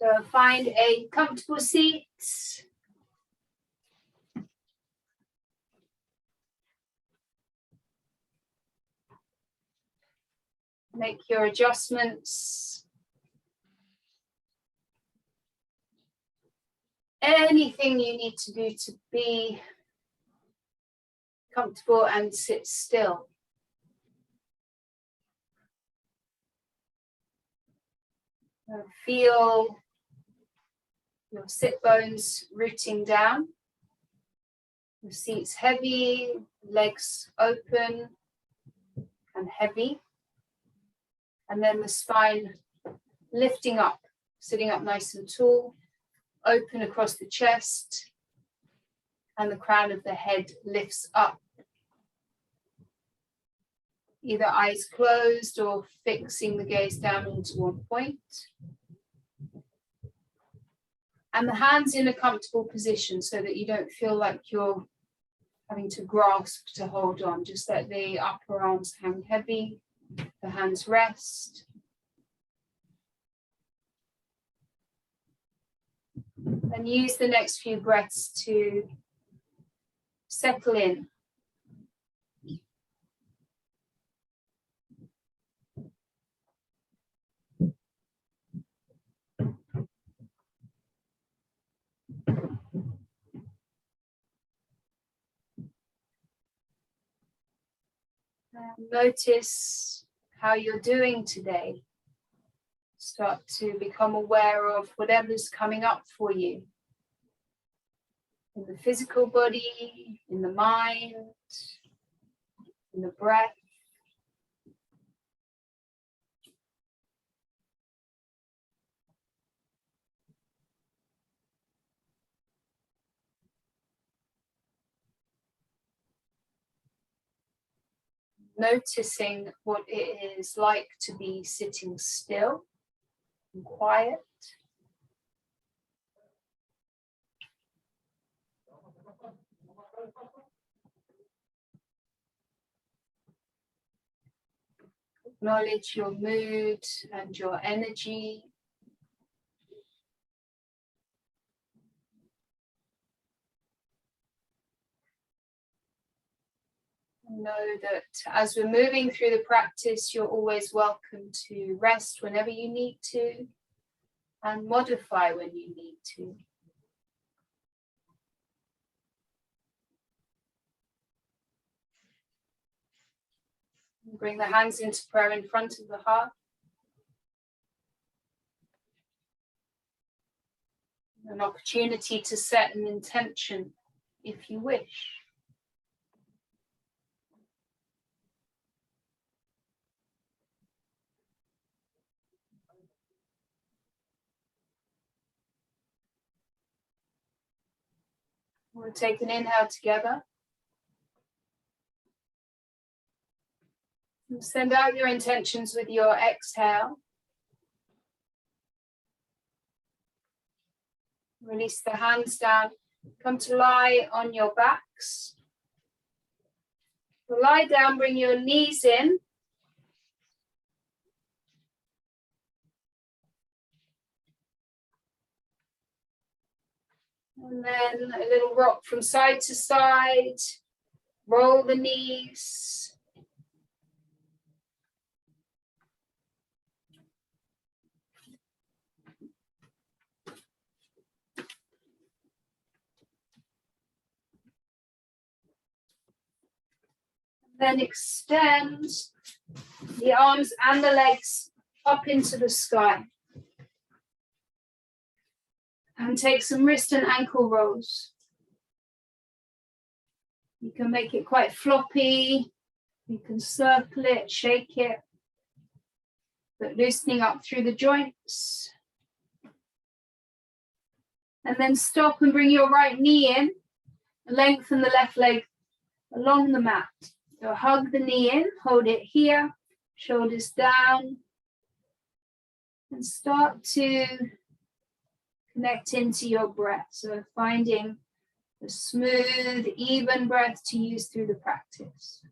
So find a comfortable seat. Make your adjustments. Anything you need to do to be comfortable and sit still. Feel your sit bones rooting down. The seat's heavy, legs open and heavy. And then the spine lifting up, sitting up nice and tall, open across the chest, and the crown of the head lifts up. Either eyes closed or fixing the gaze down into one point. And the hands in a comfortable position so that you don't feel like you're having to grasp to hold on. Just let the upper arms hang heavy, the hands rest. And use the next few breaths to settle in. Notice how you're doing today. Start to become aware of whatever's coming up for you. In the physical body, in the mind, in the breath. Noticing what it is like to be sitting still and quiet. Acknowledge your mood and your energy. Know that as we're moving through the practice, you're always welcome to rest whenever you need to and modify when you need to. Bring the hands into prayer in front of the heart. An opportunity to set an intention if you wish. We'll take an inhale together. And send out your intentions with your exhale. Release the hands down. Come to lie on your backs. We'll lie down, bring your knees in. And then a little rock from side to side. Roll the knees. Then extend the arms and the legs up into the sky. And take some wrist and ankle rolls. You can make it quite floppy. You can circle it, shake it, but loosening up through the joints. And then stop and bring your right knee in. Lengthen the left leg along the mat. So hug the knee in, hold it here, shoulders down. And start to connect into your breath. So finding a smooth, even breath to use through the practice.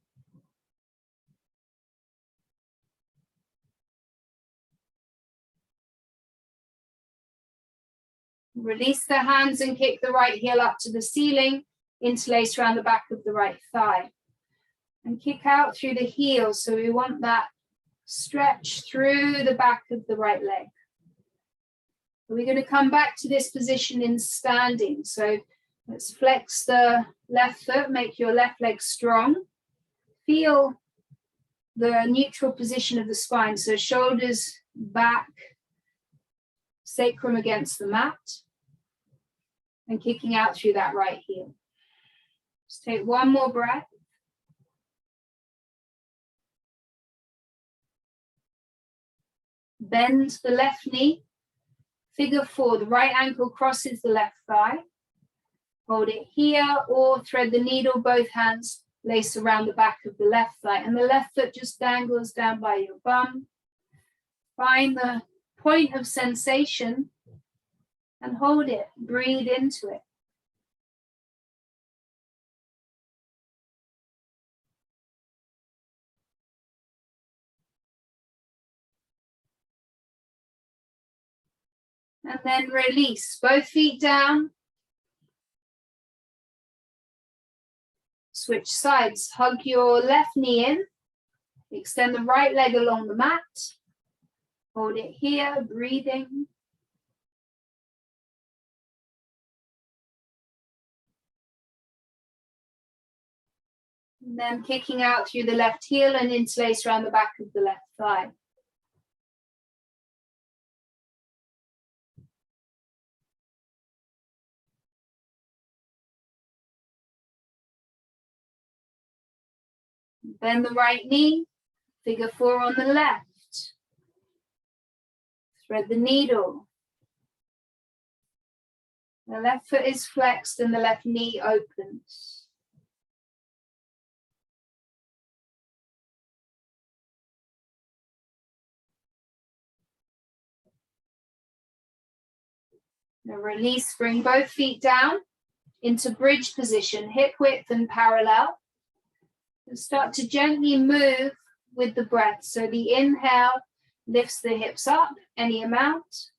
Release the hands and kick the right heel up to the ceiling, interlace around the back of the right thigh. And kick out through the heel, so we want that stretch through the back of the right leg. We're going to come back to this position in standing. So let's flex the left foot, make your left leg strong. Feel the neutral position of the spine, so shoulders back, sacrum against the mat, and kicking out through that right heel. Just take one more breath. Bend the left knee, figure 4, the right ankle crosses the left thigh. Hold it here or thread the needle, both hands lace around the back of the left thigh, and the left foot just dangles down by your bum. Find the point of sensation and hold it, breathe into it. And then release, both feet down. Switch sides, hug your left knee in. Extend the right leg along the mat. Hold it here, breathing. And then kicking out through the left heel and interlace around the back of the left thigh. Bend the right knee, figure 4 on the left. Thread the needle. The left foot is flexed and the left knee opens. Now release, bring both feet down into bridge position, hip width and parallel. And start to gently move with the breath. So the inhale lifts the hips up any amount,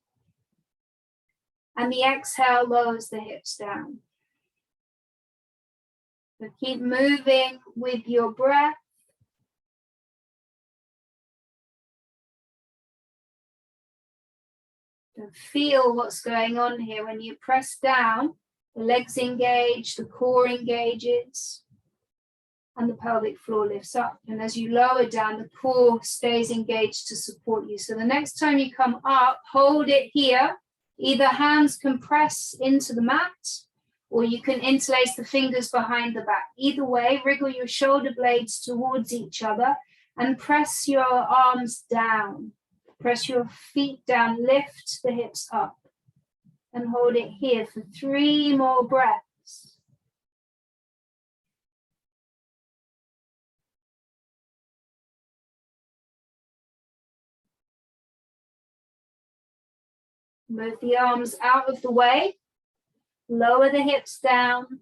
and the exhale lowers the hips down. So keep moving with your breath. And feel what's going on here. When you press down, the legs engage, the core engages, and the pelvic floor lifts up. And as you lower down, the core stays engaged to support you. So the next time you come up, hold it here. Either hands can press into the mat, or you can interlace the fingers behind the back. Either way, wriggle your shoulder blades towards each other and press your arms down. Press your feet down, lift the hips up, and hold it here for 3 more breaths. Move the arms out of the way, lower the hips down,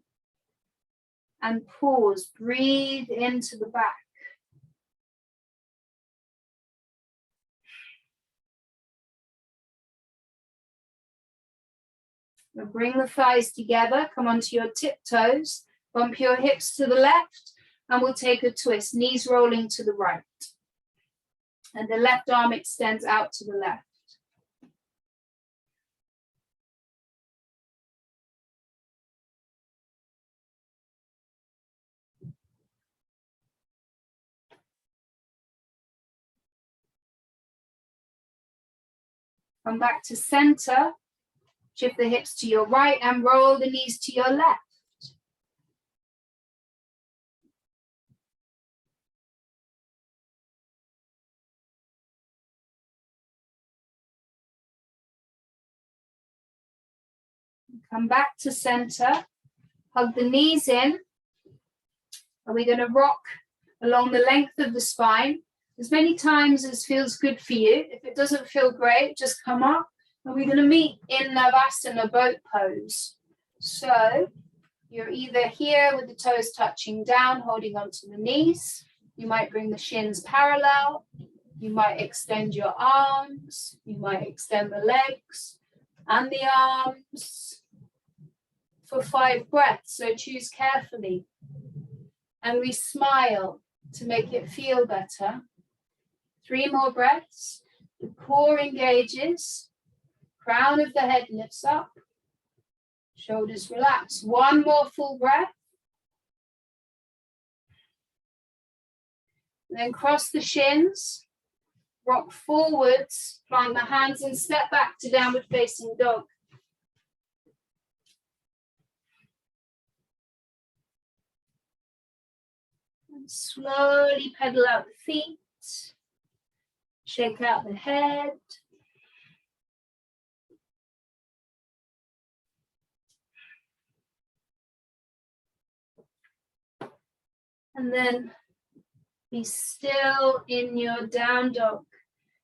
and pause. Breathe into the back. Now bring the thighs together, come onto your tiptoes, bump your hips to the left, and we'll take a twist, knees rolling to the right. And the left arm extends out to the left. Come back to center, shift the hips to your right and roll the knees to your left. Come back to center, hug the knees in, and we're going to rock along the length of the spine as many times as feels good for you. If it doesn't feel great, just come up, and we're going to meet in Navasana, boat pose. So you're either here with the toes touching down, holding onto the knees. You might bring the shins parallel. You might extend your arms. You might extend the legs. and the arms for 5 breaths. So choose carefully. And we smile to make it feel better. 3 more breaths. The core engages. Crown of the head lifts up. Shoulders relax. 1 more full breath. Then cross the shins. Rock forwards. Plant the hands and step back to downward facing dog. And slowly pedal out the feet. Shake out the head. And then be still in your down dog.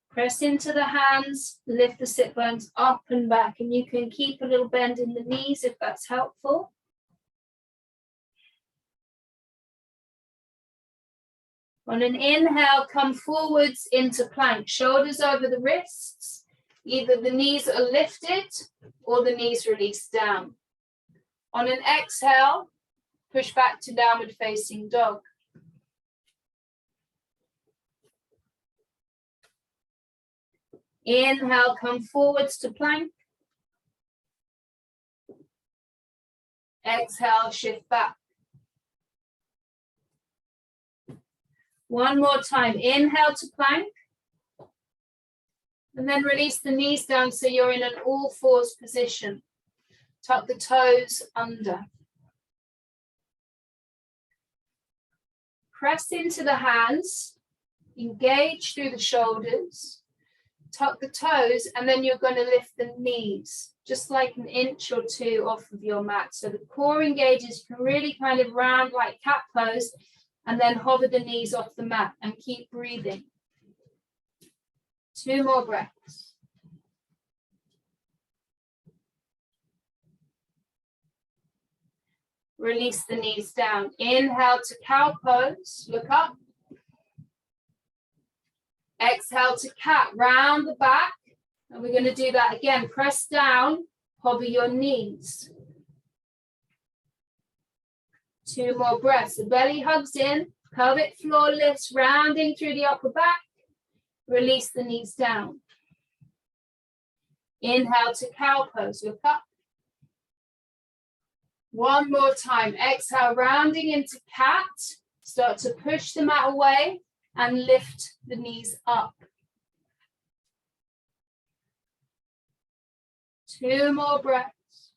Press into the hands, lift the sit bones up and back, and you can keep a little bend in the knees if that's helpful. On an inhale, come forwards into plank, shoulders over the wrists. Either the knees are lifted or the knees release down. On an exhale, push back to downward facing dog. Inhale, come forwards to plank. Exhale, shift back. 1 more time. Inhale to plank. And then release the knees down so you're in an all fours position. Tuck the toes under. Press into the hands. Engage through the shoulders. Tuck the toes, and then you're going to lift the knees just like 1 inch or 2 off of your mat. So the core engages. You can really kind of round like cat pose, and then hover the knees off the mat and keep breathing. 2 more breaths. Release the knees down. Inhale to cow pose. Look up. Exhale to cat. Round the back. And we're going to do that again. Press down. Hover your knees. 2 more breaths. The belly hugs in. Pelvic floor lifts, rounding through the upper back. Release the knees down. Inhale to cow pose. Look up. 1 more time. Exhale, rounding into cat. Start to push the mat away and lift the knees up. 2 more breaths.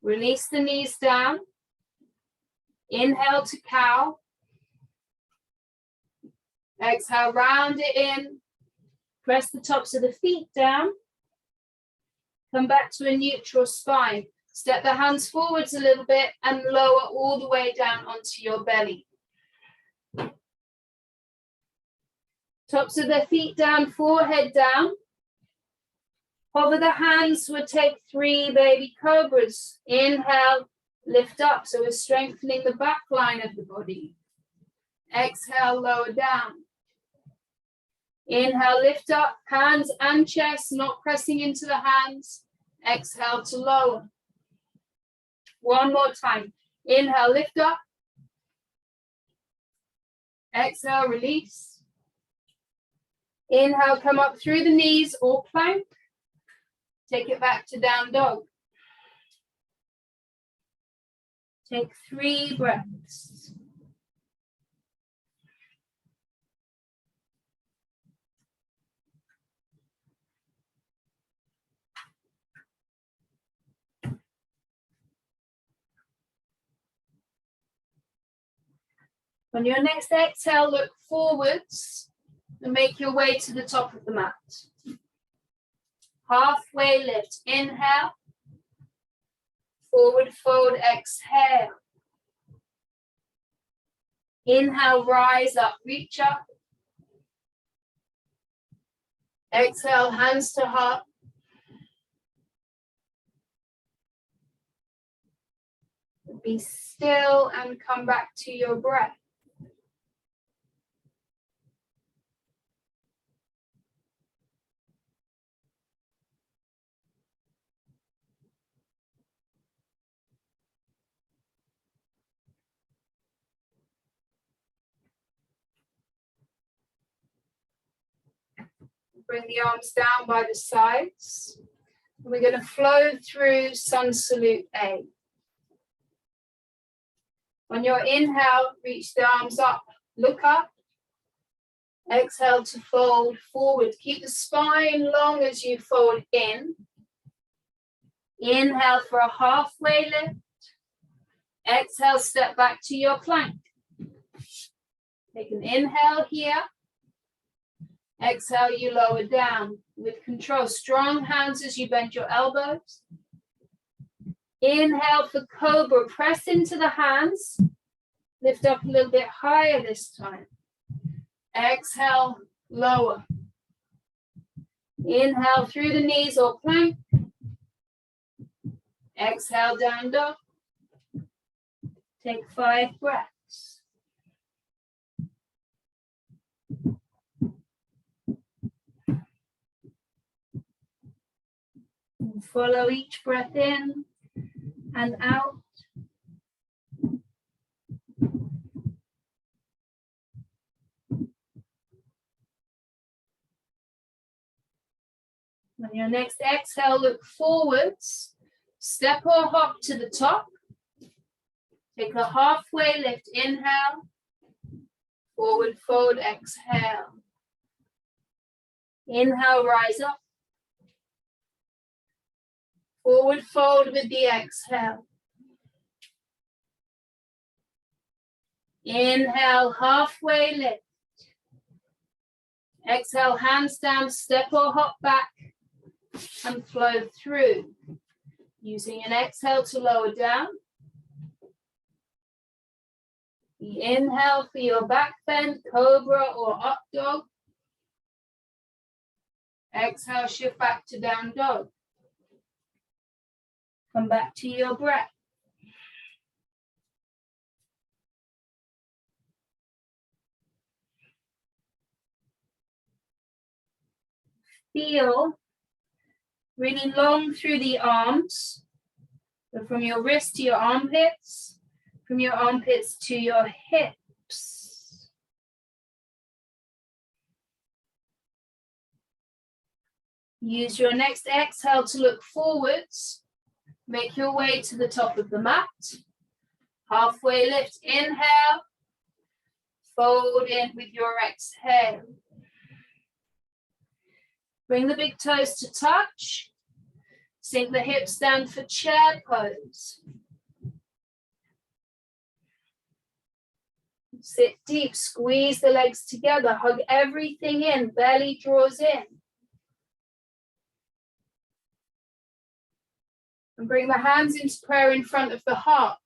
Release the knees down. Inhale to cow. Exhale, round it in. Press the tops of the feet down. Come back to a neutral spine. Step the hands forwards a little bit and lower all the way down onto your belly. Tops of the feet down, forehead down. Hover the hands, we'll take 3 baby cobras. Inhale, lift up. So we're strengthening the back line of the body. Exhale, lower down. Inhale, lift up, hands and chest, not pressing into the hands. Exhale to lower. 1 more time. Inhale, lift up. Exhale, release. Inhale, come up through the knees or plank. Take it back to down dog. Take 3 breaths. On your next exhale, look forwards and make your way to the top of the mat. Halfway lift. Inhale. Forward fold. Exhale. Inhale, rise up, reach up. Exhale, hands to heart. Be still and come back to your breath. Bring the arms down by the sides. We're going to flow through Sun Salute A. On your inhale, reach the arms up, look up. Exhale to fold forward. Keep the spine long as you fold in. Inhale for a halfway lift. Exhale, step back to your plank. Take an inhale here. Exhale, you lower down with control. Strong hands as you bend your elbows. Inhale for cobra. Press into the hands. Lift up a little bit higher this time. Exhale, lower. Inhale through the knees or plank. Exhale, down dog. Take 5 breaths. Follow each breath in and out. On your next exhale, look forwards. Step or hop to the top. Take a halfway lift. Inhale. Forward fold. Exhale. Inhale, rise up. Forward fold with the exhale. Inhale, halfway lift. Exhale, hands down, step or hop back and flow through. Using an exhale to lower down. The inhale for your back bend, cobra or up dog. Exhale, shift back to down dog. Come back to your breath. Feel really long through the arms. So from your wrist to your armpits, from your armpits to your hips. Use your next exhale to look forwards. Make your way to the top of the mat. Halfway lift, inhale. Fold in with your exhale. Bring the big toes to touch. Sink the hips down for chair pose. Sit deep, squeeze the legs together, hug everything in, belly draws in. And bring the hands into prayer in front of the heart.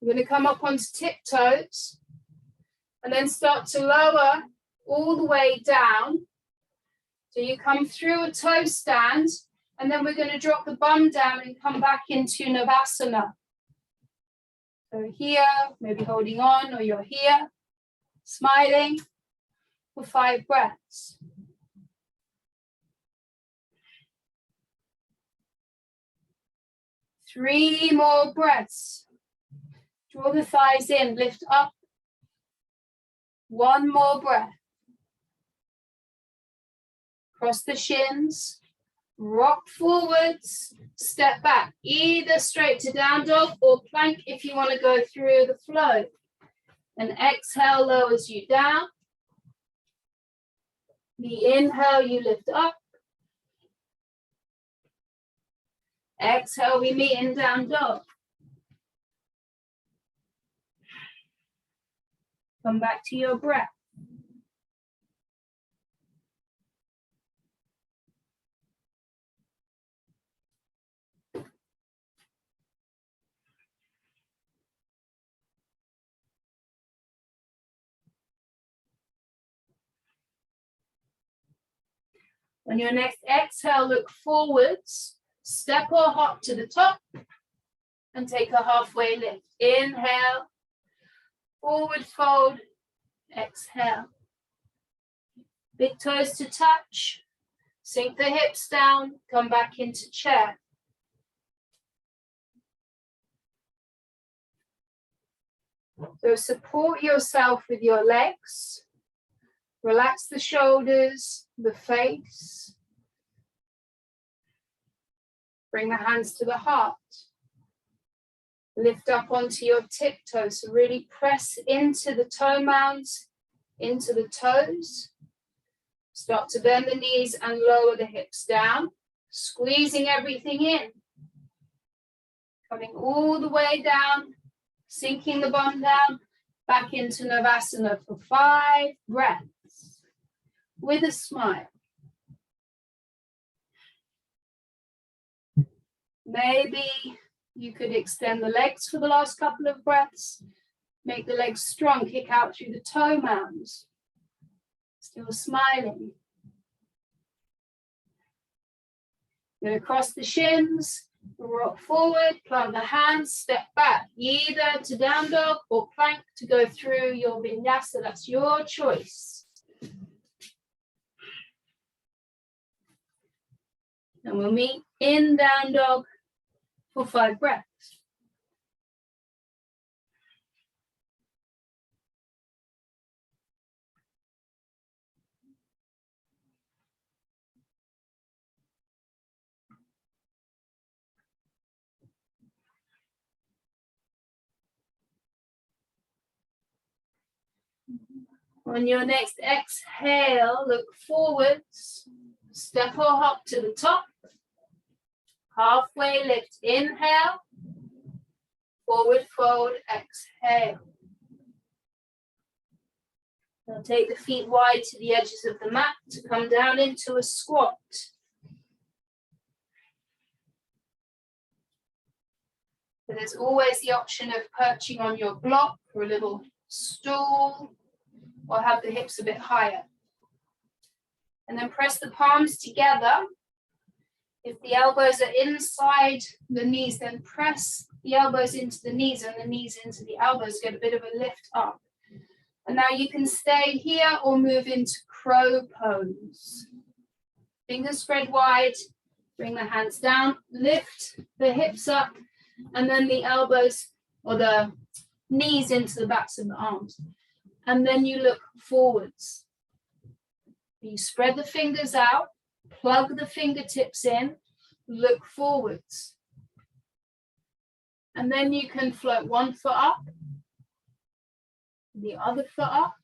We're going to come up onto tiptoes and then start to lower all the way down. So you come through a toe stand and then we're going to drop the bum down and come back into Navasana. So here, maybe holding on, or you're here, smiling for 5 breaths. Three more breaths. Draw the thighs in, lift up. 1 more breath. Cross the shins, rock forwards, step back, either straight to down dog or plank if you want to go through the flow. And exhale lowers you down. The inhale, you lift up. Exhale, we meet in down dog. Come back to your breath. On your next exhale, look forwards, step or hop to the top, and take a halfway lift. Inhale, forward fold, exhale. Big toes to touch, sink the hips down, come back into chair. So support yourself with your legs. Relax the shoulders, the face. Bring the hands to the heart. Lift up onto your tiptoes. So really press into the toe mounds, into the toes. Start to bend the knees and lower the hips down, squeezing everything in. Coming all the way down, sinking the bum down, back into Navasana for 5 breaths with a smile. Maybe you could extend the legs for the last couple of breaths. Make the legs strong, kick out through the toe mounds. Still smiling. Going to cross the shins, rock forward, plant the hands, step back, either to down dog or plank to go through your vinyasa. That's your choice. And we'll meet in down dog for 5 breaths. On your next exhale, look forwards, step or hop to the top, halfway lift, inhale, forward fold, exhale. Now take the feet wide to the edges of the mat to come down into a squat. But there's always the option of perching on your block or a little stool, or have the hips a bit higher. And then press the palms together. If the elbows are inside the knees, then press the elbows into the knees and the knees into the elbows, get a bit of a lift up. And now you can stay here or move into crow pose. Fingers spread wide, bring the hands down, lift the hips up, and then the elbows or the knees into the backs of the arms. And then you look forwards. You spread the fingers out, plug the fingertips in, look forwards. And then you can float one foot up, the other foot up,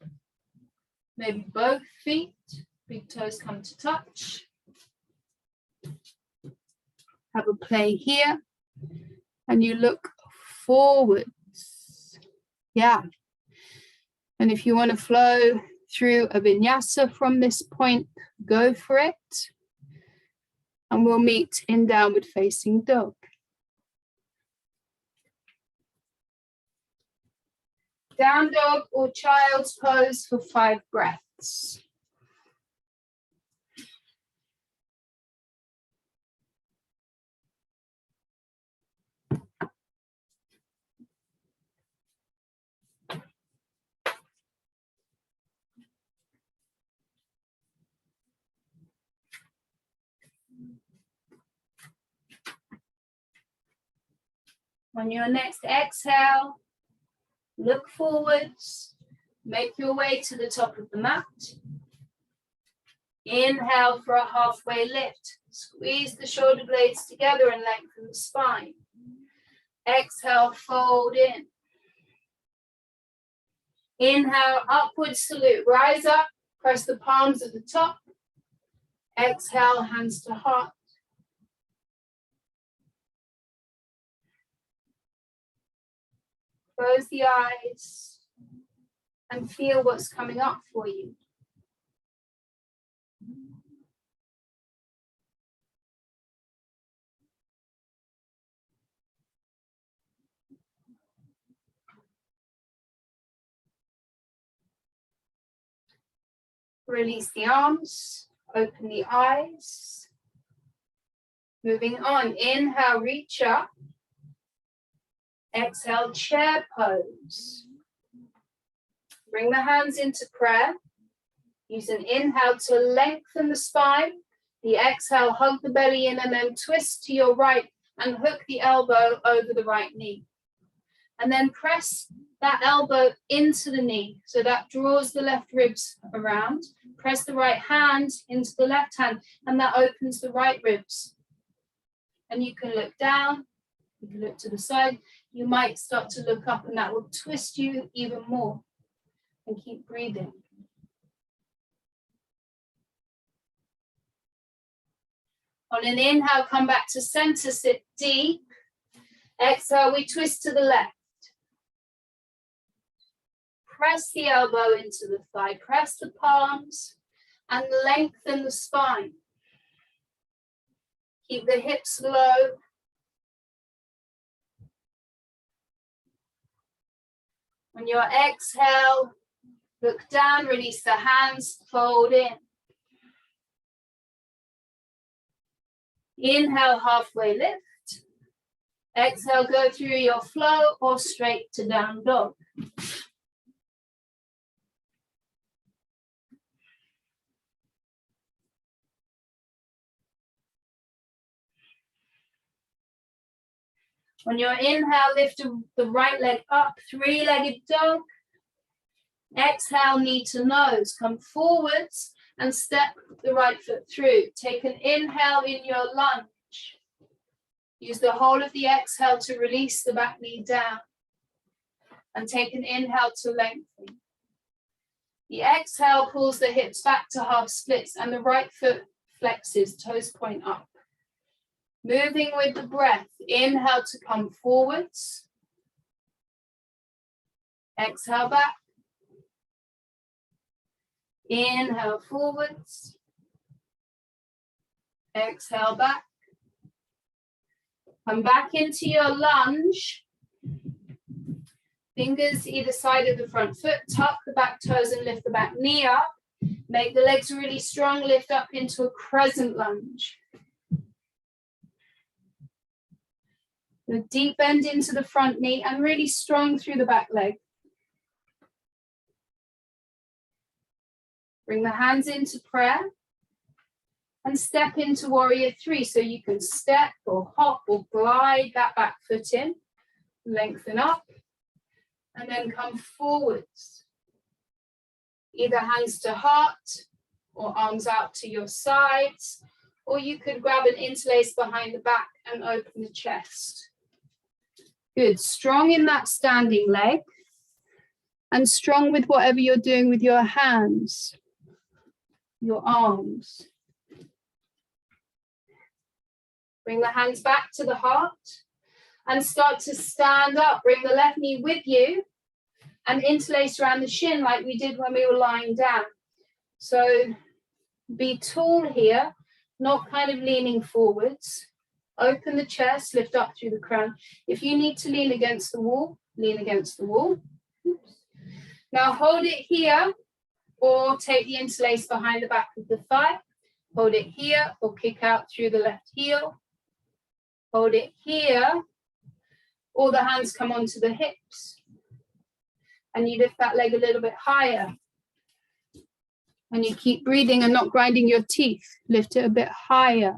maybe both feet, big toes come to touch. Have a play here, and you look forwards. Yeah. And if you want to flow through a vinyasa from this point, go for it. And we'll meet in downward facing dog. Down dog or child's pose for 5 breaths. On your next exhale, look forwards, make your way to the top of the mat. Inhale for a halfway lift. Squeeze the shoulder blades together and lengthen the spine. Exhale, fold in. Inhale, upward salute. Rise up, press the palms at the top. Exhale, hands to heart. Close the eyes and feel what's coming up for you. Release the arms, open the eyes. Moving on, inhale, reach up. Exhale, chair pose. Bring the hands into prayer. Use an inhale to lengthen the spine. The exhale, hug the belly in and then twist to your right and hook the elbow over the right knee. And then press that elbow into the knee. So that draws the left ribs around. Press the right hand into the left hand, and that opens the right ribs. And you can look down, you can look to the side. You might start to look up, and that will twist you even more. And keep breathing. On an inhale, come back to center, sit deep. Exhale, we twist to the left. Press the elbow into the thigh, press the palms, and lengthen the spine. Keep the hips low. On your exhale, look down, release the hands, fold in. Inhale, halfway lift. Exhale, go through your flow or straight to down dog. On your inhale, lift the right leg up, three-legged dog. Exhale, knee to nose. Come forwards and step the right foot through. Take an inhale in your lunge. Use the whole of the exhale to release the back knee down. And take an inhale to lengthen. The exhale pulls the hips back to half splits and the right foot flexes, toes point up. Moving with the breath, inhale to come forwards. Exhale back. Inhale forwards. Exhale back. Come back into your lunge. Fingers either side of the front foot, tuck the back toes and lift the back knee up. Make the legs really strong, lift up into a crescent lunge. A deep bend into the front knee and really strong through the back leg. Bring the hands into prayer and step into warrior three. So you can step or hop or glide that back foot in, lengthen up, and then come forwards. Either hands to heart or arms out to your sides, or you could grab an interlace behind the back and open the chest. Good, strong in that standing leg and strong with whatever you're doing with your hands, your arms. Bring the hands back to the heart and start to stand up. Bring the left knee with you and interlace around the shin like we did when we were lying down. So be tall here, not kind of leaning forwards. Open the chest, lift up through the crown. If you need to lean against the wall, lean against the wall. Oops. Now hold it here or take the interlace behind the back of the thigh. Hold it here or kick out through the left heel. Hold it here or the hands come onto the hips. And you lift that leg a little bit higher. And you keep breathing and not grinding your teeth. Lift it a bit higher.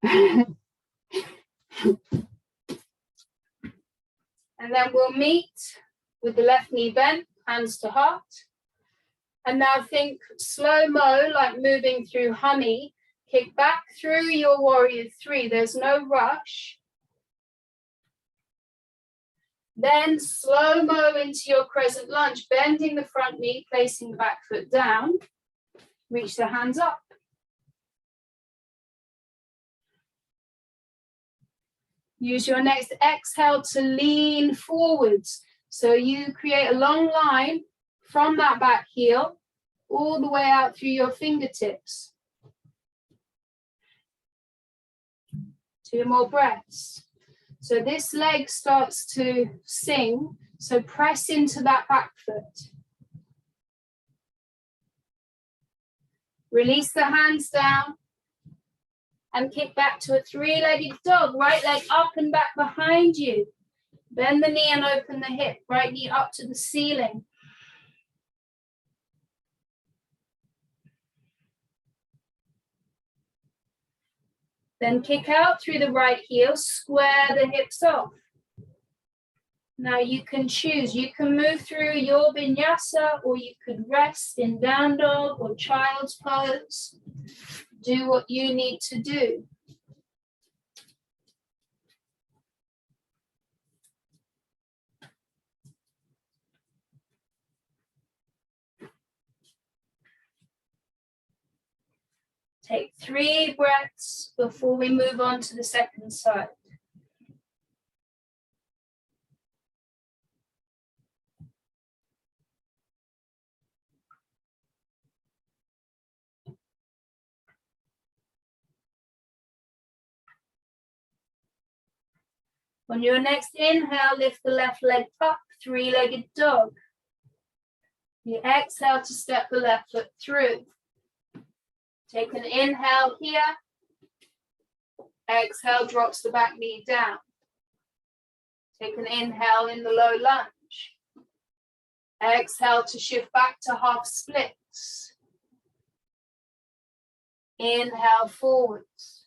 And then we'll meet with the left knee bent, hands to heart. And now think slow-mo, like moving through honey. Kick back through your warrior three. There's no rush. Then slow-mo into your crescent lunge, bending the front knee, placing the back foot down. Reach the hands up. Use your next exhale to lean forwards. So you create a long line from that back heel all the way out through your fingertips. 2 more breaths. So this leg starts to sing. So press into that back foot. Release the hands down. And kick back to a 3-legged dog. Right leg up and back behind you. Bend the knee and open the hip. Right knee up to the ceiling. Then kick out through the right heel. Square the hips off. Now you can choose. You can move through your vinyasa, or you could rest in down dog or child's pose. Do what you need to do. Take 3 breaths before we move on to the second side. On your next inhale, lift the left leg up, 3-legged dog. You exhale to step the left foot through. Take an inhale here. Exhale, drops the back knee down. Take an inhale in the low lunge. Exhale to shift back to half splits. Inhale forwards.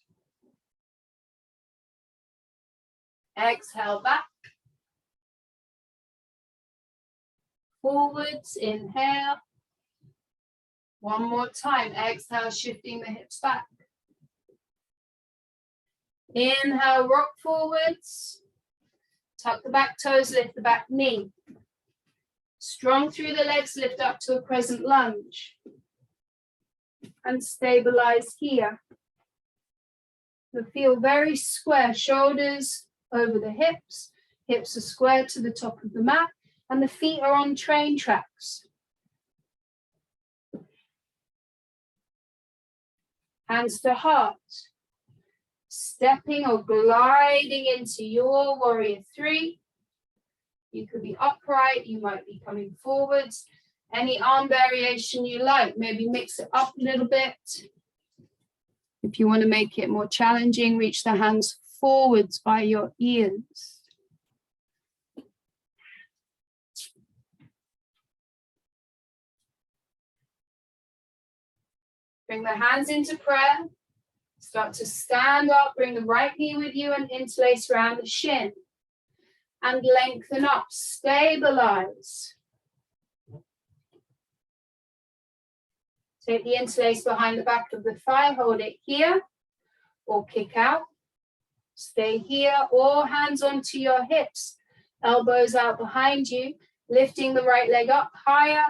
Exhale back. Forwards, inhale. One more time, exhale, shifting the hips back. Inhale, rock forwards. Tuck the back toes, lift the back knee. Strong through the legs, lift up to a crescent lunge. And stabilize here. So feel very square, shoulders over the hips. Hips are square to the top of the mat, and the feet are on train tracks. Hands to heart. Stepping or gliding into your warrior 3. You could be upright, you might be coming forwards. Any arm variation you like, maybe mix it up a little bit. If you want to make it more challenging, reach the hands forwards by your ears. Bring the hands into prayer. Start to stand up, bring the right knee with you and interlace around the shin. And lengthen up, stabilize. Take the interlace behind the back of the thigh, hold it here, or kick out. Stay here, or hands onto your hips, elbows out behind you, lifting the right leg up higher,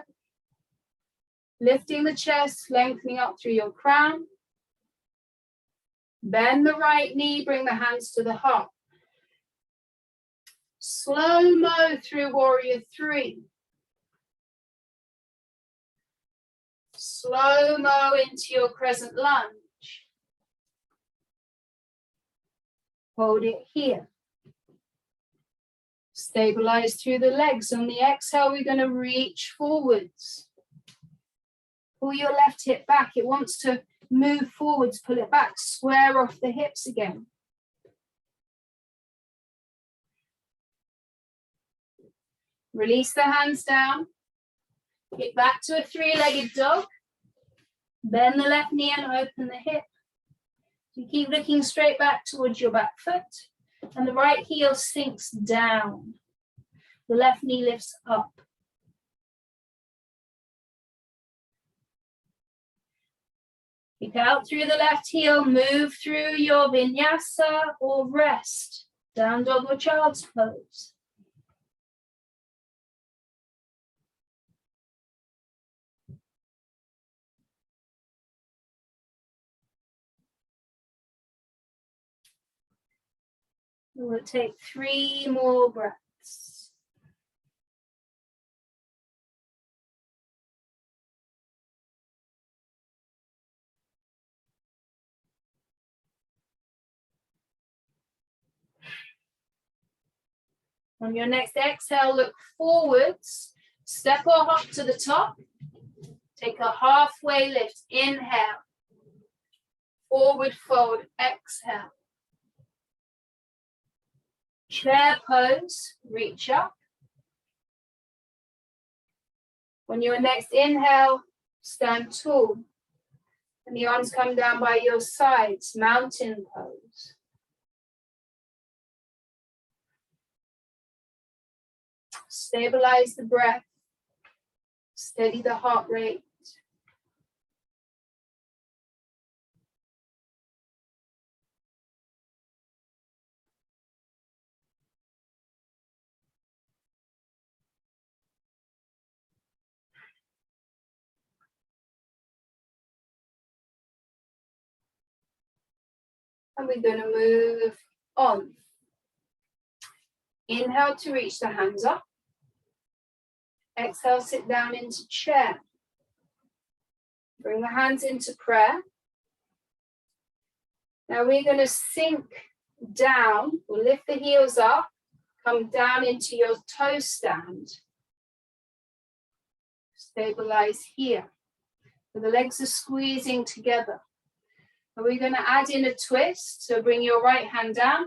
lifting the chest, lengthening up through your crown. Bend the right knee, bring the hands to the heart. Slow-mo through warrior 3. Slow-mo into your crescent lunge. Hold it here. Stabilize through the legs. On the exhale, we're going to reach forwards. Pull your left hip back. It wants to move forwards, pull it back, square off the hips again. Release the hands down. Get back to a 3-legged dog. Bend the left knee and open the hip. You keep looking straight back towards your back foot, and the right heel sinks down. The left knee lifts up. Kick out through the left heel, move through your vinyasa or rest. Down dog or child's pose. We'll take 3 more breaths. On your next exhale, look forwards. Step or hop to the top. Take a halfway lift. Inhale. Forward fold. Exhale. Chair pose. Reach up. On your next inhale, stand tall. And the arms come down by your sides. Mountain pose. Stabilize the breath. Steady the heart rate. And we're going to move on. Inhale to reach the hands up. Exhale, sit down into chair. Bring the hands into prayer. Now we're going to sink down. We'll lift the heels up. Come down into your toe stand. Stabilize here. So the legs are squeezing together. And we're going to add in a twist. So bring your right hand down.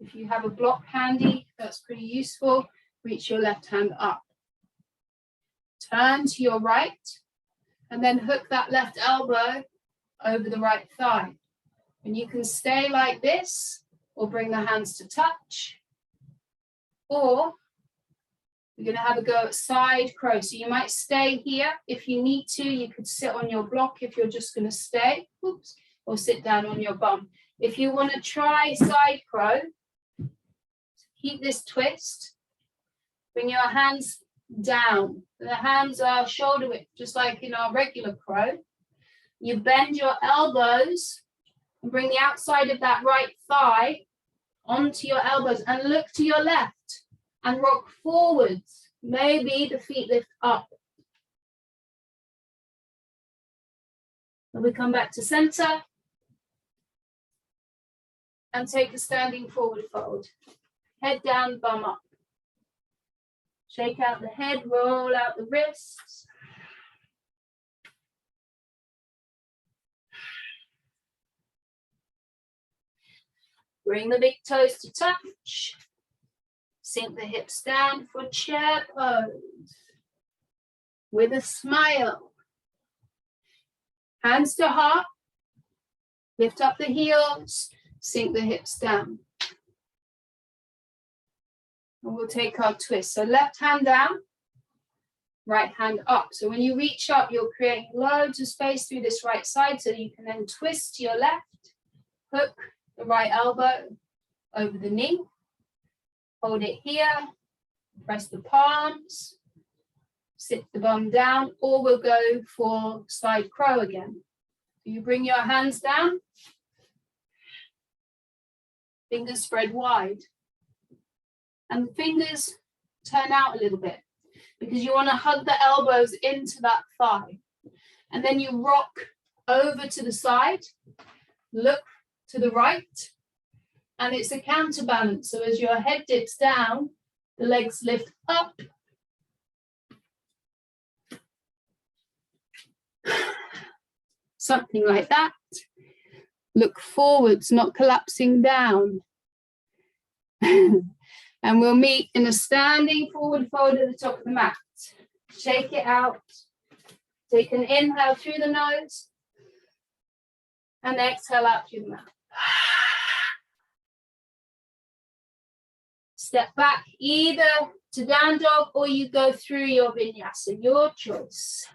If you have a block handy, that's pretty useful. Reach your left hand up. Turn to your right. And then hook that left elbow over the right thigh. And you can stay like this, or bring the hands to touch. Or we're going to have a go at side crow. So you might stay here. If you need to, you could sit on your block if you're just going to stay. Oops. Or sit down on your bum. If you want to try side crow, keep this twist. Bring your hands down. The hands are shoulder width, just like in our regular crow. You bend your elbows and bring the outside of that right thigh onto your elbows and look to your left and rock forwards. Maybe the feet lift up. And we come back to center and take a standing forward fold. Head down, bum up. Shake out the head, roll out the wrists. Bring the big toes to touch. Sink the hips down for chair pose. With a smile. Hands to heart. Lift up the heels. Sink the hips down. And we'll take our twist. So left hand down, right hand up. So when you reach up, you're creating loads of space through this right side so you can then twist to your left, hook the right elbow over the knee, hold it here, press the palms, sit the bum down, or we'll go for side crow again. So you bring your hands down, fingers spread wide. And the fingers turn out a little bit because you want to hug the elbows into that thigh. And then you rock over to the side, look to the right, and it's a counterbalance. So as your head dips down, the legs lift up. Something like that. Look forwards, not collapsing down. And we'll meet in a standing forward fold at the top of the mat. Shake it out. Take an inhale through the nose. And exhale out through the mouth. Step back either to down dog or you go through your vinyasa, your choice.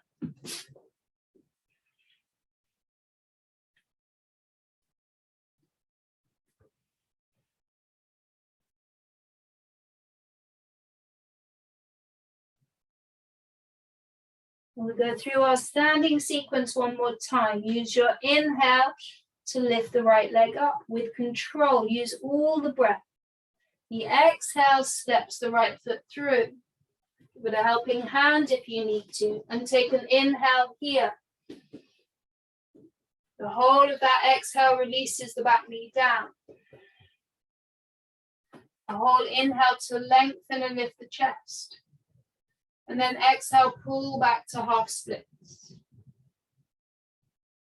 We'll go through our standing sequence one more time. Use your inhale to lift the right leg up with control. Use all the breath. The exhale steps the right foot through with a helping hand if you need to. And take an inhale here. The whole of that exhale releases the back knee down. A whole inhale to lengthen and lift the chest. And then exhale, pull back to half splits.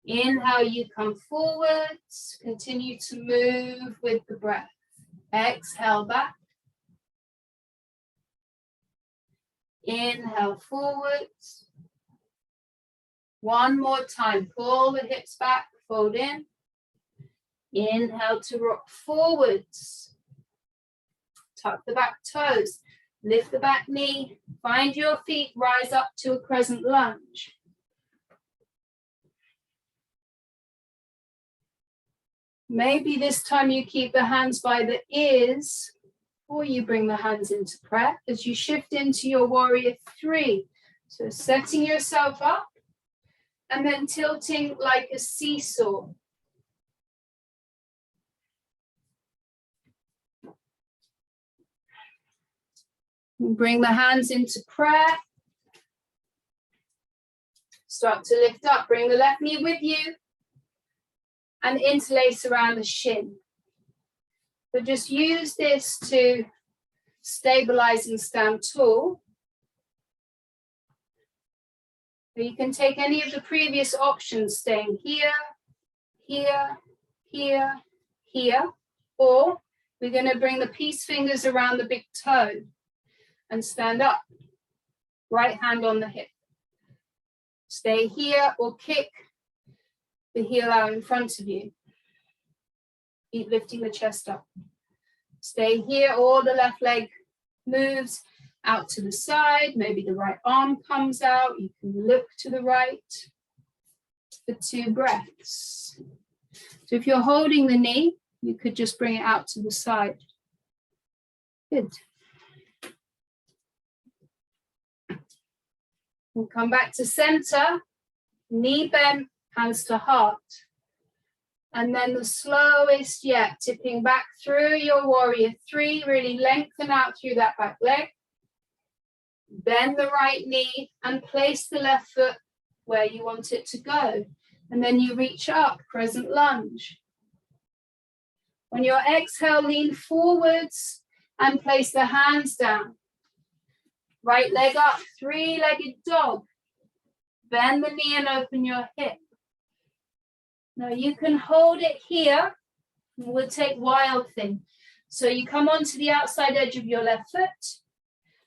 Inhale, you come forwards. Continue to move with the breath. Exhale back. Inhale forwards. One more time. Pull the hips back, fold in. Inhale to rock forwards. Tuck the back toes. Lift the back knee, find your feet, rise up to a crescent lunge. Maybe this time you keep the hands by the ears, or you bring the hands into prayer as you shift into your warrior three. So setting yourself up and then tilting like a seesaw. Bring the hands into prayer. Start to lift up, bring the left knee with you and interlace around the shin. So just use this to stabilize and stand tall. So you can take any of the previous options, staying here, here, here, here, or we're going to bring the peace fingers around the big toe and stand up. Right hand on the hip. Stay here or kick the heel out in front of you. Keep lifting the chest up. Stay here or the left leg moves out to the side. Maybe the right arm comes out. You can look to the right for 2 breaths. So if you're holding the knee, you could just bring it out to the side. Good. We'll come back to center, knee bent, hands to heart. And then the slowest yet, tipping back through your warrior three, really lengthen out through that back leg. Bend the right knee and place the left foot where you want it to go. And then you reach up, crescent lunge. On your exhale, lean forwards and place the hands down. Right leg up, 3-legged dog. Bend the knee and open your hip. Now you can hold it here. We'll take wild thing. So you come onto the outside edge of your left foot.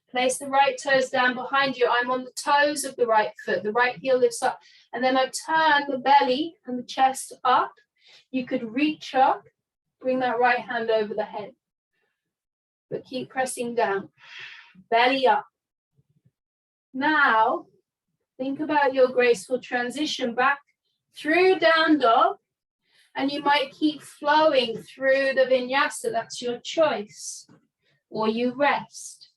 Place the right toes down behind you. I'm on the toes of the right foot. The right heel lifts up. And then I turn the belly and the chest up. You could reach up, bring that right hand over the head. But keep pressing down. Belly up. Now, think about your graceful transition back through down dog, and you might keep flowing through the vinyasa. That's your choice. Or you rest.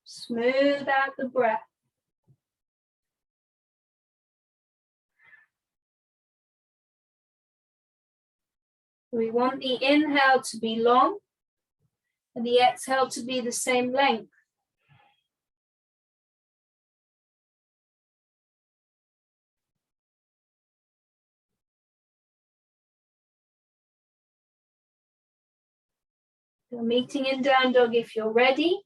Smooth out the breath. We want the inhale to be long and the exhale to be the same length. You're meeting in down dog if you're ready.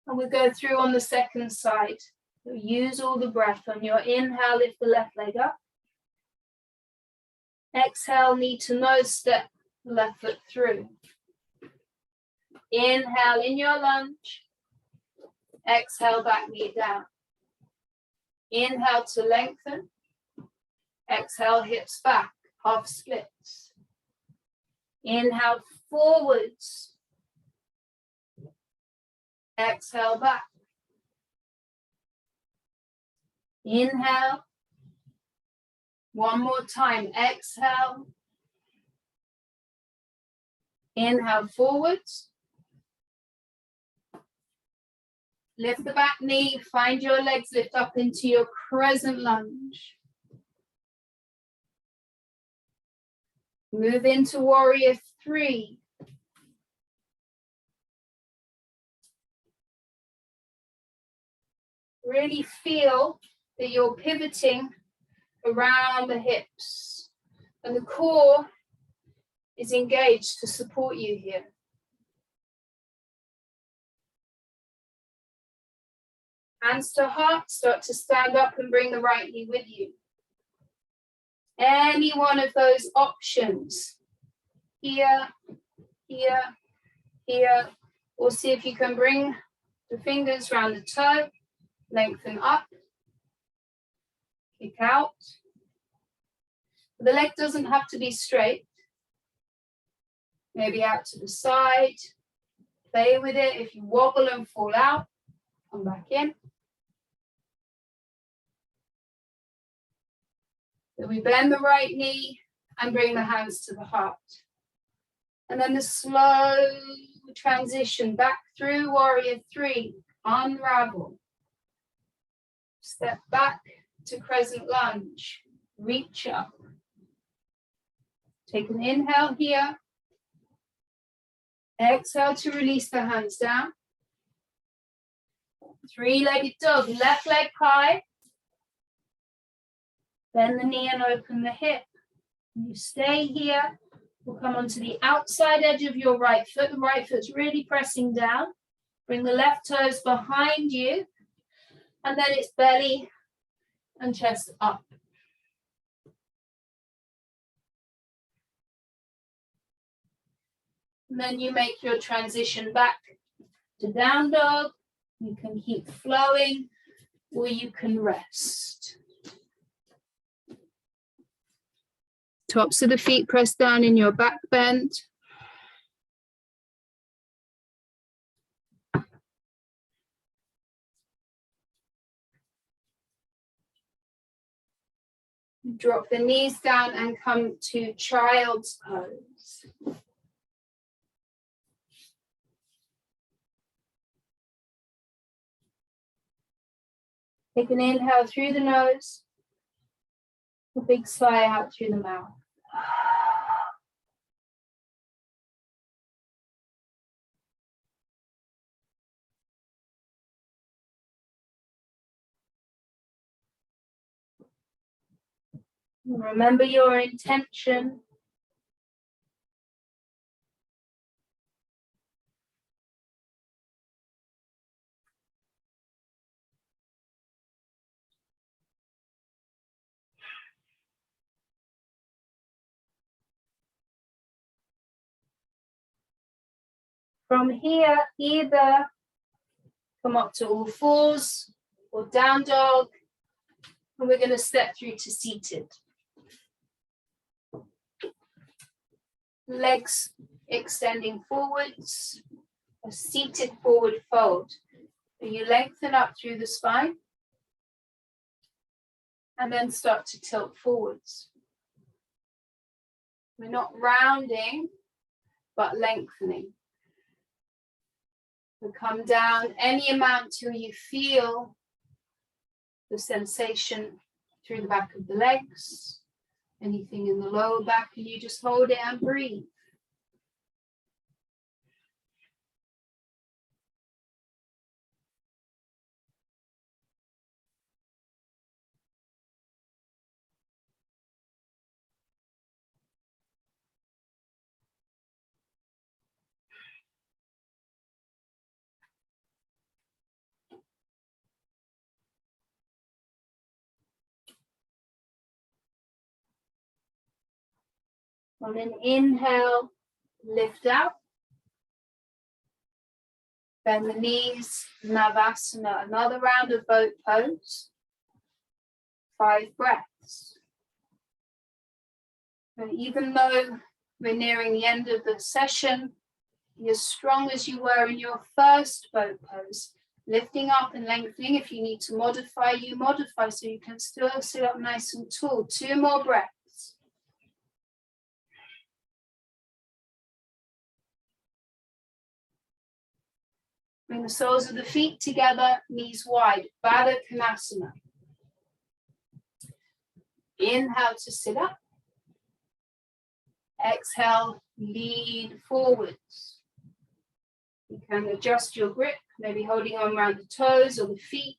And we'll go through on the second side. So use all the breath. On your inhale, lift the left leg up. Exhale, knee to nose, step the left foot through. Inhale in your lunge. Exhale, back knee down. Inhale to lengthen. Exhale, hips back, half splits. Inhale forwards. Exhale back. Inhale. One more time. Exhale. Inhale forwards. Lift the back knee. Find your legs lift up into your crescent lunge. Move into warrior three. Really feel that you're pivoting around the hips and the core is engaged to support you here. Hands to heart, start to stand up and bring the right knee with you. Any one of those options. Here, here, here. Or see if you can bring the fingers around the toe, lengthen up, kick out. The leg doesn't have to be straight. Maybe out to the side. Play with it. If you wobble and fall out, come back in. So we bend the right knee and bring the hands to the heart. And then the slow transition back through warrior three, unravel. Step back to crescent lunge, reach up. Take an inhale here. Exhale to release the hands down. Three-legged dog, left leg high. Bend the knee and open the hip. You stay here. We'll come onto the outside edge of your right foot. The right foot's really pressing down. Bring the left toes behind you. And then it's belly and chest up. And then you make your transition back to down dog. You can keep flowing or you can rest. Tops of the feet press down in your back bend. Drop the knees down and come to child's pose. Take an inhale through the nose, a big sigh out through the mouth. Remember your intention. From here, either come up to all fours or down dog, and we're going to step through to seated. Legs extending forwards, a seated forward fold. So you lengthen up through the spine and then start to tilt forwards. We're not rounding, but lengthening. We come down any amount till you feel the sensation through the back of the legs, anything in the lower back, and you just hold it and breathe. On an inhale, lift out. Bend the knees, Navasana, another round of boat pose. 5 breaths. And even though we're nearing the end of the session, be as strong as you were in your first boat pose. Lifting up and lengthening. If you need to modify, you modify so you can still sit up nice and tall. 2 more breaths. Bring the soles of the feet together, knees wide, Baddha Konasana. Inhale to sit up. Exhale, lean forwards. You can adjust your grip, maybe holding on around the toes or the feet,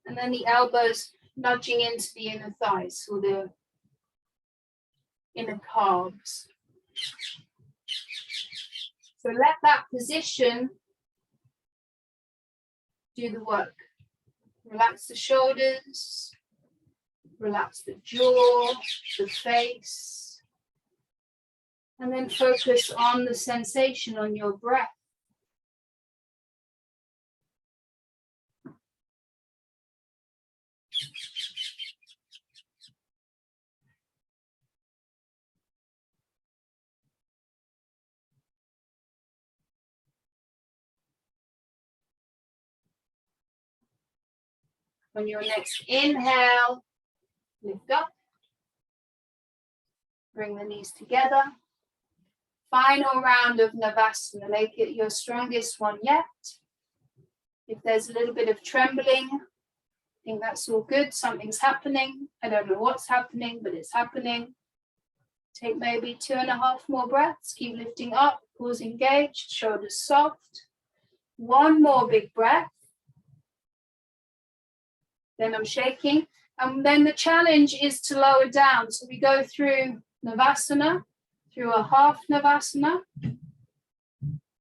and then the elbows nudging into the inner thighs or the inner calves. So let that position do the work. Relax the shoulders, Relax the jaw, the face, and then focus on the sensation on your breath. On your next inhale, lift up. Bring the knees together. Final round of Navasana. Make it your strongest one yet. If there's a little bit of trembling, I think that's all good. Something's happening. I don't know what's happening, but it's happening. Take maybe 2.5 more breaths. Keep lifting up. Pause engaged. Shoulders soft. One more big breath. Then I'm shaking. And then the challenge is to lower down. So we go through Navasana, through a half Navasana,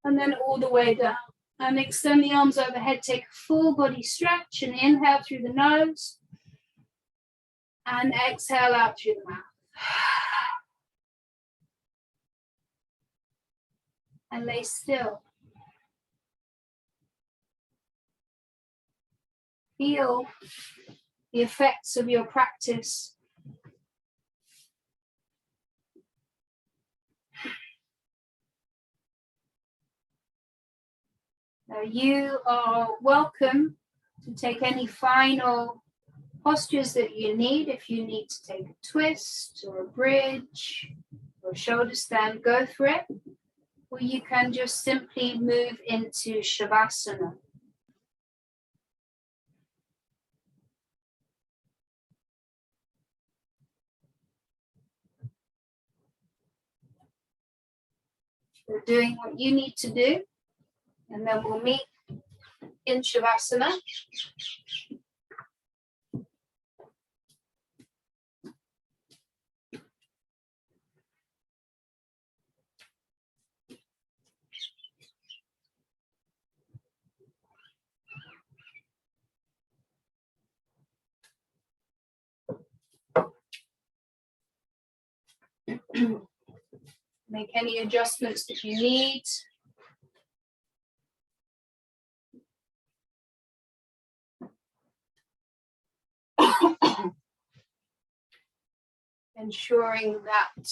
and then all the way down. And extend the arms overhead, take a full body stretch and inhale through the nose and exhale out through the mouth. And lay still. Feel the effects of your practice. Now you are welcome to take any final postures that you need. If you need to take a twist or a bridge or a shoulder stand, go for it. Or you can just simply move into Shavasana. You're doing what you need to do, and then we'll meet in Shavasana. Make any adjustments that you need. Ensuring that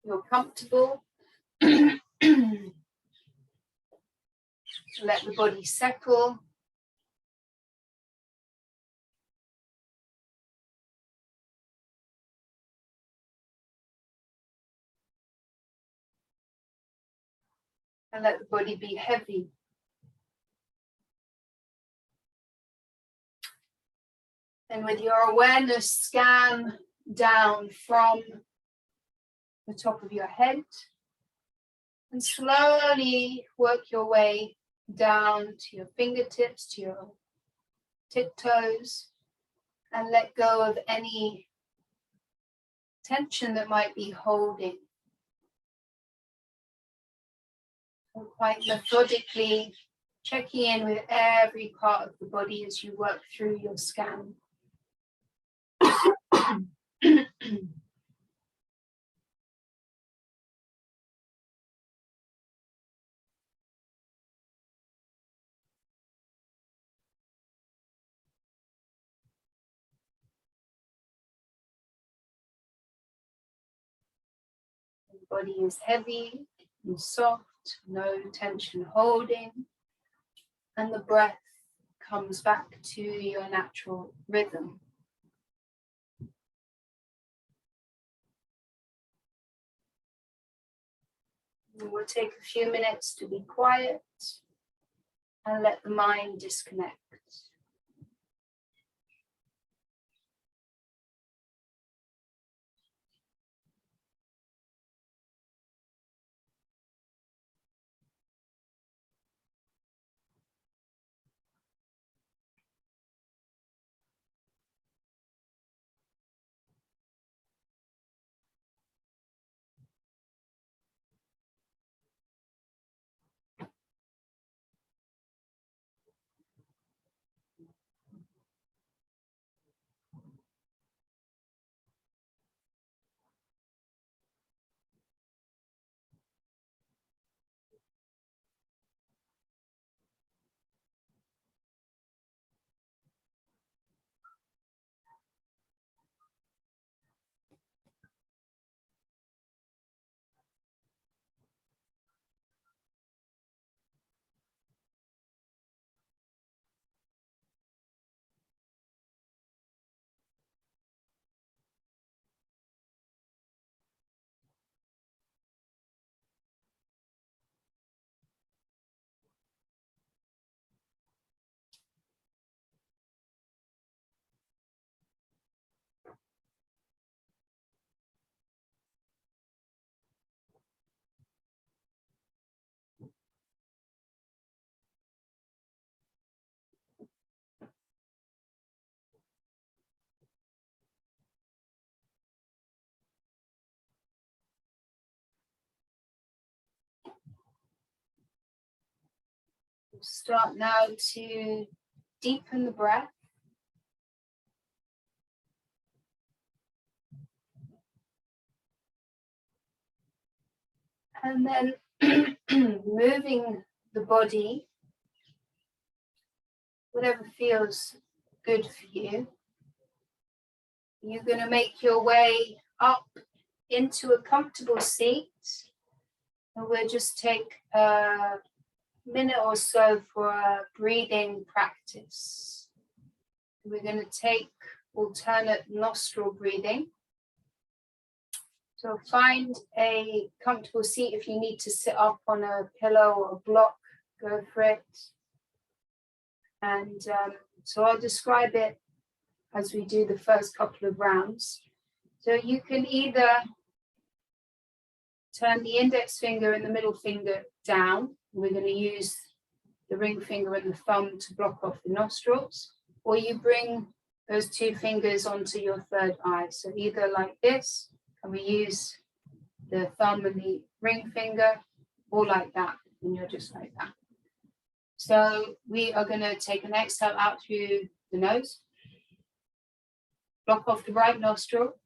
you're comfortable. Let the body settle. And let the body be heavy. And with your awareness, scan down from the top of your head and slowly work your way down to your fingertips, to your tiptoes, and let go of any tension that might be holding. And quite methodically checking in with every part of the body as you work through your scan. The body is heavy and soft, no tension holding, and the breath comes back to your natural rhythm. We'll take a few minutes to be quiet and let the mind disconnect. Start now to deepen the breath. And then moving the body, whatever feels good for you. You're going to make your way up into a comfortable seat. And we'll just take a minute or so for a breathing practice. We're going to take alternate nostril breathing. So find a comfortable seat. If you need to sit up on a pillow or a block, go for it. And so I'll describe it as we do the first couple of rounds. So you can either turn the index finger and the middle finger down. We're going to use the ring finger and the thumb to block off the nostrils, or you bring those two fingers onto your third eye. So either like this, and we use the thumb and the ring finger, or like that, and you're just like that. So we are going to take an exhale out through the nose, block off the right nostril,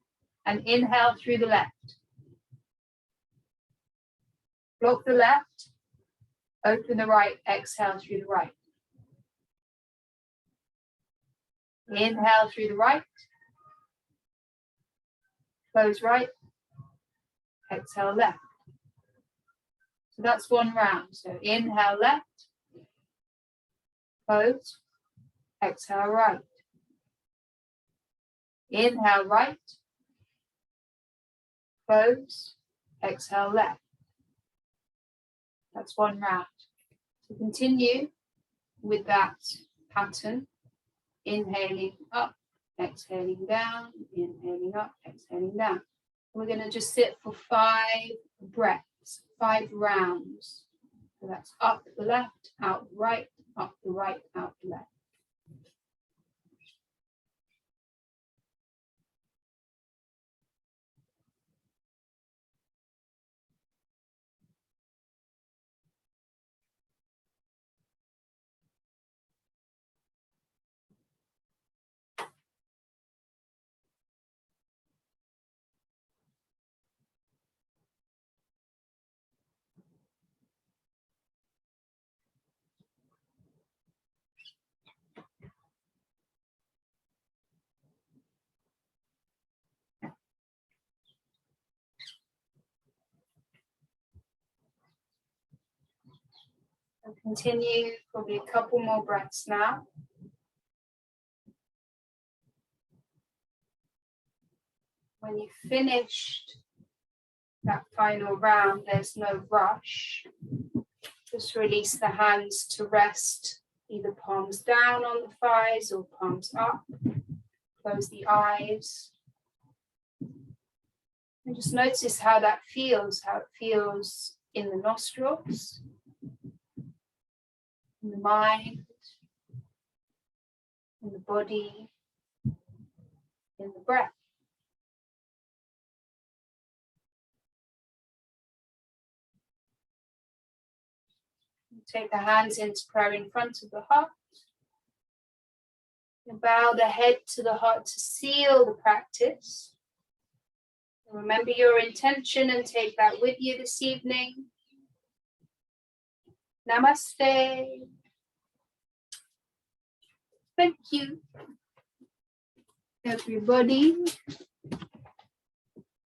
and inhale through the left. Block the left, open the right, exhale through the right. Inhale through the right, close right, exhale left. So that's one round. So inhale left, close, exhale right. Inhale right, close, exhale left. That's one round. So continue with that pattern. Inhaling up, exhaling down, inhaling up, exhaling down. We're going to just sit for 5 breaths, 5 rounds. So that's up the left, out the right, up the right, out the left. I'll continue probably a couple more breaths now. When you've finished that final round, there's no rush. Just release the hands to rest, either palms down on the thighs or palms up. Close the eyes. And just notice how that feels, how it feels in the nostrils, in the mind, in the body, in the breath. Take the hands into prayer in front of the heart. And bow the head to the heart to seal the practice. And remember your intention and take that with you this evening. Namaste. Thank you, everybody.